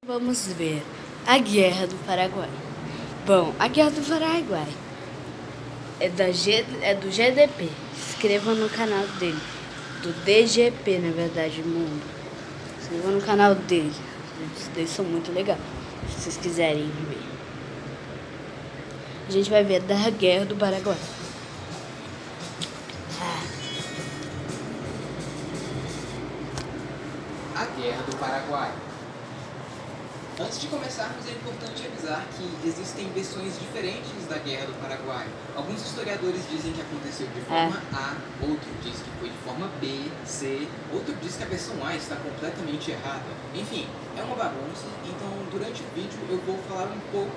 Vamos ver a Guerra do Paraguai. Bom, a Guerra do Paraguai é do GDP. Inscreva no canal dele. Do DGP, na verdade, mundo. Inscreva no canal dele. Eles são muito legais. Se vocês quiserem ver. A gente vai ver da Guerra do Paraguai. A Guerra do Paraguai. Antes de começarmos, é importante avisar que existem versões diferentes da Guerra do Paraguai. Alguns historiadores dizem que aconteceu de forma A, outro diz que foi de forma B, C, outro diz que a versão A está completamente errada. Enfim, é uma bagunça, então durante o vídeo eu vou falar um pouco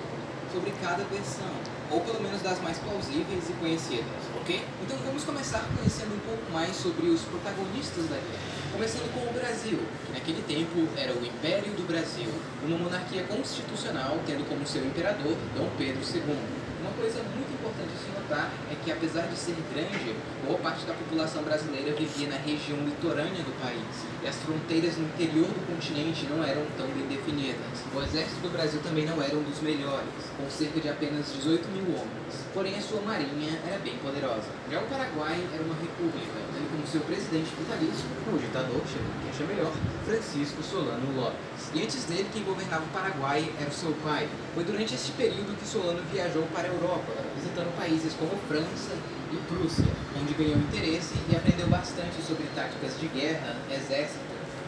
sobre cada versão, ou pelo menos das mais plausíveis e conhecidas, ok? Então vamos começar conhecendo um pouco mais sobre os protagonistas da guerra. Começando com o Brasil, que naquele tempo era o Império do Brasil, uma monarquia constitucional tendo como seu imperador Dom Pedro II. Uma coisa muito importante de se notar é que, apesar de ser grande, boa parte da população brasileira vivia na região litorânea do país, e as fronteiras no interior do continente não eram tão bem definidas. O exército do Brasil também não era um dos melhores, com cerca de apenas 18 mil homens, porém a sua marinha era bem poderosa. Já o Paraguai era uma república, tendo como seu presidente vitalício o ditador, chamado quem achar melhor, Francisco Solano Lopes. E antes dele, quem governava o Paraguai era o seu pai. Foi durante este período que Solano viajou para a Europa, visitando países como França e Prússia, onde ganhou interesse e aprendeu bastante sobre táticas de guerra, exército,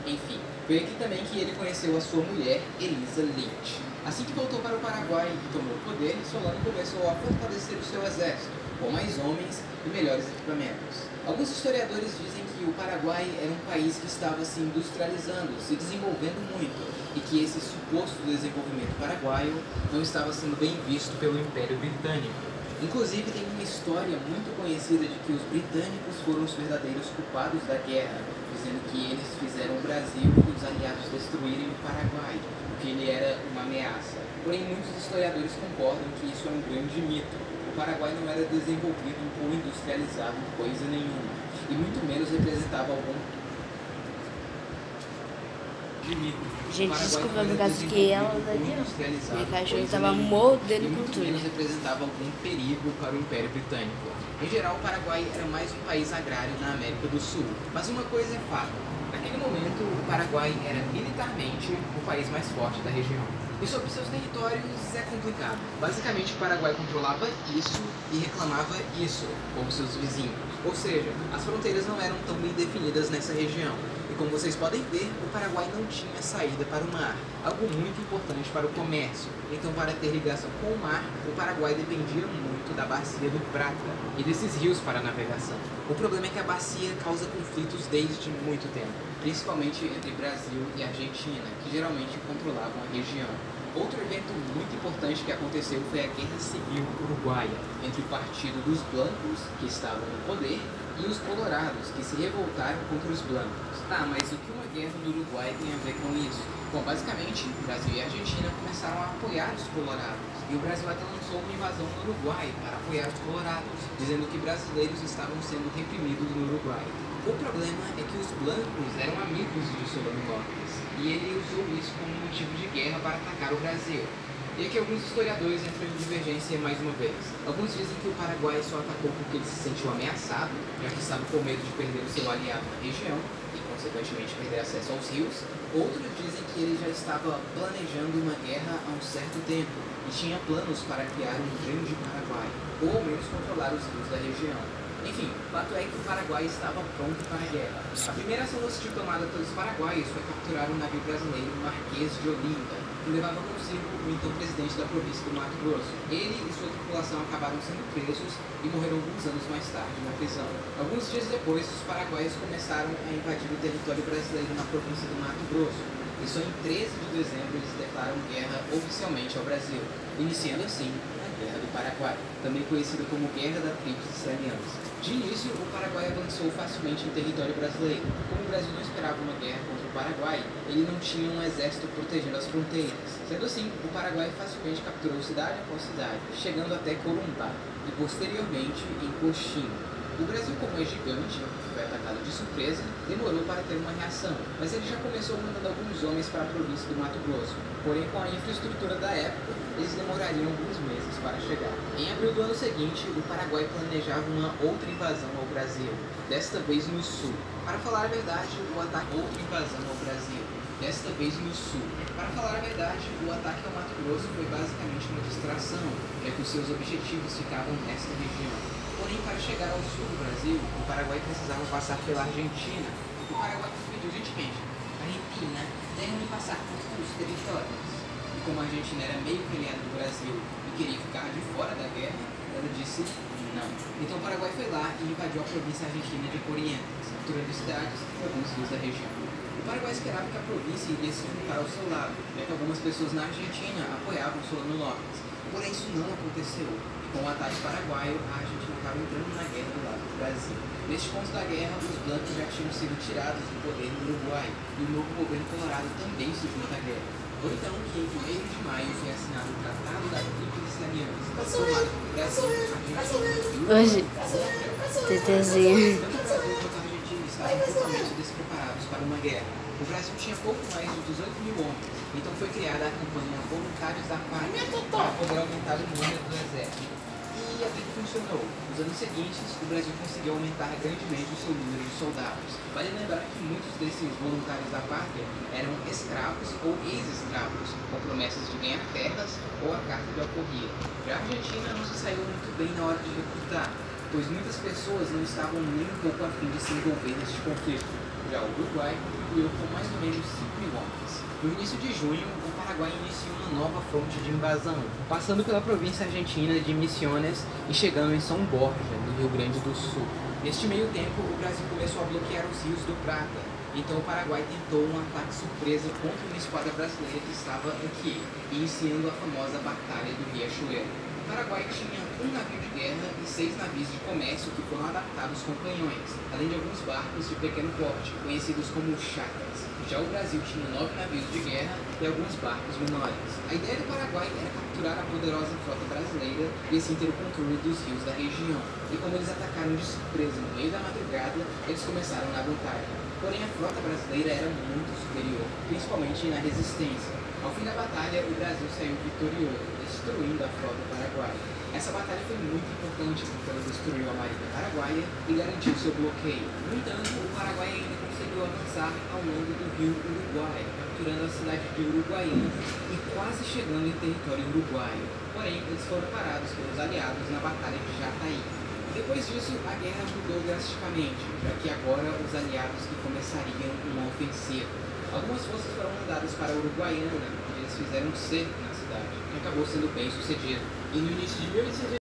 enfim. Foi aqui também que ele conheceu a sua mulher, Elisa Leite. Assim que voltou para o Paraguai e tomou o poder, Solano começou a fortalecer o seu exército, com mais homens e melhores equipamentos. Alguns historiadores dizem que o Paraguai era um país que estava se industrializando, se desenvolvendo muito, e que esse suposto desenvolvimento paraguaio não estava sendo bem visto pelo Império Britânico. Inclusive, tem uma história muito conhecida de que os britânicos foram os verdadeiros culpados da guerra, dizendo que eles fizeram o Brasil e os aliados destruírem o Paraguai, porque ele era uma ameaça. Porém, muitos historiadores concordam que isso é um grande mito. O Paraguai não era desenvolvido ou industrializado coisa nenhuma, e muito menos representava algum de mito. Gente, desculpa por causa que ela minha cachorra estava mordendo com tudo. Menos representava algum perigo para o Império Britânico. Em geral, o Paraguai era mais um país agrário na América do Sul. Mas uma coisa é fato: naquele momento, o Paraguai era militarmente o país mais forte da região. E sobre seus territórios é complicado. Basicamente, o Paraguai controlava isso e reclamava isso, como seus vizinhos. Ou seja, as fronteiras não eram tão bem definidas nessa região. E como vocês podem ver, o Paraguai não tinha saída para o mar, algo muito importante para o comércio. Então, para ter ligação com o mar, o Paraguai dependia muito da Bacia do Prata e desses rios para a navegação. O problema é que a bacia causa conflitos desde muito tempo, principalmente entre Brasil e Argentina, que geralmente controlavam a região. Outro evento muito importante que aconteceu foi a Guerra Civil Uruguaia, entre o Partido dos Blancos, que estavam no poder, e os Colorados, que se revoltaram contra os Blancos. Tá, mas o que uma guerra do Uruguai tem a ver com isso? Bom, basicamente, o Brasil e a Argentina começaram a apoiar os Colorados, e o Brasil até lançou uma invasão no Uruguai para apoiar os Colorados, dizendo que brasileiros estavam sendo reprimidos no Uruguai. O problema é que os blancos eram amigos de Solano Lopes, e ele usou isso como motivo de guerra para atacar o Brasil. E aqui alguns historiadores entram em divergência mais uma vez. Alguns dizem que o Paraguai só atacou porque ele se sentiu ameaçado, já que estava com medo de perder o seu aliado na região, e consequentemente perder acesso aos rios. Outros dizem que ele já estava planejando uma guerra há um certo tempo, e tinha planos para criar um grande Paraguai, ou ao menos controlar os rios da região. Enfim, o fato é que o Paraguai estava pronto para a guerra. A primeira ação hostil tomada pelos paraguaios foi capturar um navio brasileiro, Marquês de Olinda, que levava consigo o então presidente da província do Mato Grosso. Ele e sua tripulação acabaram sendo presos e morreram alguns anos mais tarde na prisão. Alguns dias depois, os paraguaios começaram a invadir o território brasileiro na província do Mato Grosso. E só em 13 de dezembro eles declaram guerra oficialmente ao Brasil, iniciando assim a Guerra do Paraguai, também conhecida como Guerra da Tríplice Aliança. De início, o Paraguai avançou facilmente em território brasileiro. Como o Brasil não esperava uma guerra contra o Paraguai, ele não tinha um exército protegendo as fronteiras. Sendo assim, o Paraguai facilmente capturou cidade após cidade, chegando até Corumbá e posteriormente em Coxim. O Brasil, como é gigante, foi atacado de surpresa, demorou para ter uma reação, mas ele já começou mandando alguns homens para a província do Mato Grosso. Porém, com a infraestrutura da época, eles demorariam alguns meses para chegar. Em abril do ano seguinte, o Paraguai planejava uma outra invasão ao Brasil, desta vez no sul. Para falar a verdade, o ataque ao Mato Grosso foi basicamente uma distração, já que os seus objetivos ficavam nesta região. Porém, para chegar ao sul do Brasil, o Paraguai precisava passar pela Argentina. O Paraguai pediu gentilmente: Argentina, deixe-me passar por seus territórios. E como a Argentina era meio que aliada do Brasil e queria ficar de fora da guerra, ela disse não. Então o Paraguai foi lá e invadiu a província argentina de Corrientes, capturando cidades e alguns rios da região. O Paraguai esperava que a província iria se juntar ao seu lado, já que algumas pessoas na Argentina apoiavam Solano Lopes. Porém, isso não aconteceu. E com o ataque paraguaio, a Argentina estava entrando na guerra do lado do Brasil. Neste ponto da guerra, os blancos já tinham sido tirados do poder no Uruguai, e o novo governo colorado também se junta à guerra. Foi então que, em 1º de maio, foi assinado o Tratado da Tríplice Aliança, formado por Brasil, Argentina Hoje, TTzinha. Tanto o Brasil quanto a Argentina estavam totalmente despreparados para uma guerra. O Brasil tinha pouco mais de 18.000 homens, então foi criada a campanha Voluntários da Pátria para poder aumentar o número do exército. E até que funcionou. Nos anos seguintes, o Brasil conseguiu aumentar grandemente o seu número de soldados. Vale lembrar que muitos desses voluntários da pátria eram escravos ou ex-escravos, com promessas de ganhar terras ou a carta de alforria. Já a Argentina não se saiu muito bem na hora de recrutar, pois muitas pessoas não estavam nem um pouco a fim de se envolver neste conflito. Já o Uruguai contribuiu com mais ou menos 5.000 homens. No início de junho, o Paraguai iniciou uma nova fronte de invasão, passando pela província argentina de Misiones e chegando em São Borja, no Rio Grande do Sul. Neste meio tempo, o Brasil começou a bloquear os rios do Prata, então o Paraguai tentou um ataque surpresa contra uma esquadra brasileira que estava aqui, iniciando a famosa Batalha do Riachuelo. O Paraguai tinha um navio de guerra e 6 navios de comércio que foram adaptados com canhões, além de alguns barcos de pequeno porte, conhecidos como chácaras. Já o Brasil tinha 9 navios de guerra e alguns barcos menores. A ideia do Paraguai era capturar a poderosa frota brasileira e assim ter o controle dos rios da região. E como eles atacaram de surpresa no meio da madrugada, eles começaram na vantagem. Porém, a frota brasileira era muito superior, principalmente na resistência. Ao fim da batalha, o Brasil saiu vitorioso, destruindo a frota paraguaia. Essa batalha foi muito importante porque ela destruiu a marinha paraguaia e garantiu seu bloqueio. No entanto, o Paraguai ainda conseguiu avançar ao longo do rio Uruguai, capturando a cidade de Uruguaiana e quase chegando em território uruguaio. Porém, eles foram parados pelos aliados na Batalha de Jataí. Depois disso, a guerra mudou drasticamente, já que agora os aliados que começariam uma ofensiva. Algumas forças foram mandadas para a Uruguaiana, onde eles fizeram cerco na cidade, que acabou sendo bem sucedido. E no início de 1800